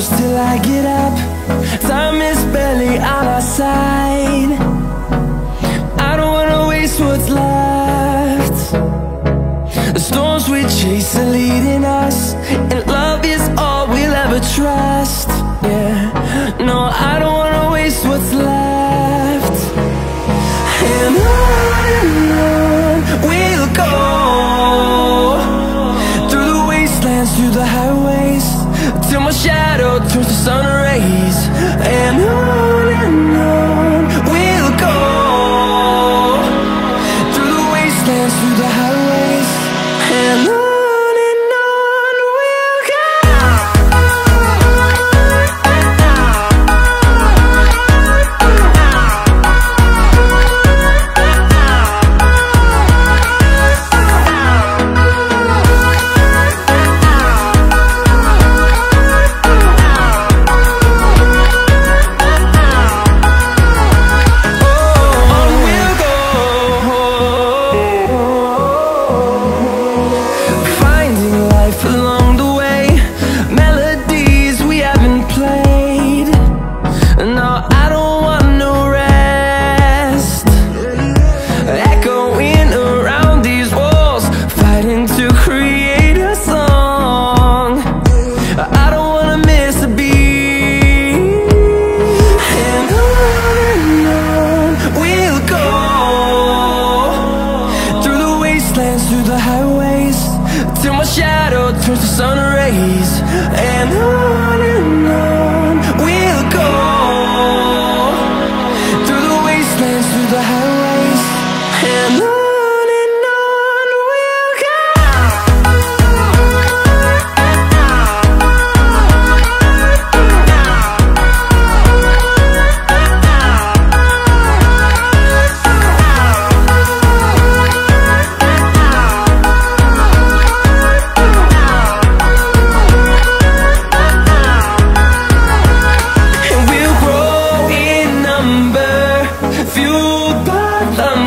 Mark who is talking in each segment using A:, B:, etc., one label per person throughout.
A: close till I get up. Time is barely on our side. I don't wanna waste what's left. The storms we chase are leading us, and love is all we'll ever trust. Yeah, no, I don't wanna waste what's left. And on we'll go, through the wastelands, through the highways, till my shadow turns to sun rays. And on we'll go, through the wastelands, through the highways, and on we'll go. Along the way, melodies we haven't played. No, I don't want no rest. Echoing around these walls, fighting to create a song. I don't wanna miss a beat. And on we'll go, through the wastelands, through the highways, till my shadow turns to sun rays. And on we'll go, through the wastelands, through the highways, and on we'll go.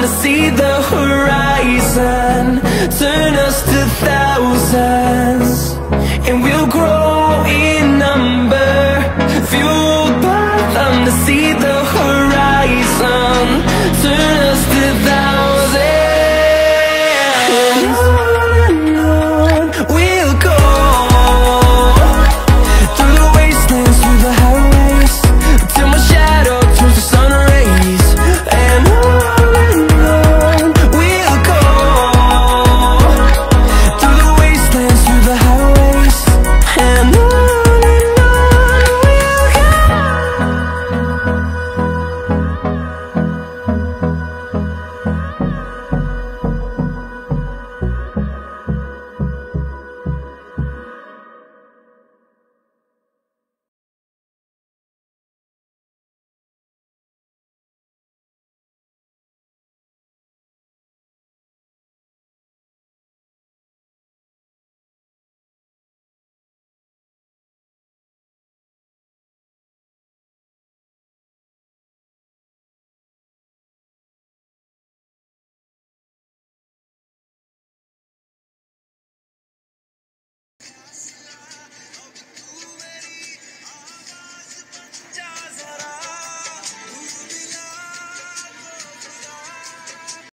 A: To see the horizon, turn us to thousands, and we'll grow in number, fueled by them to see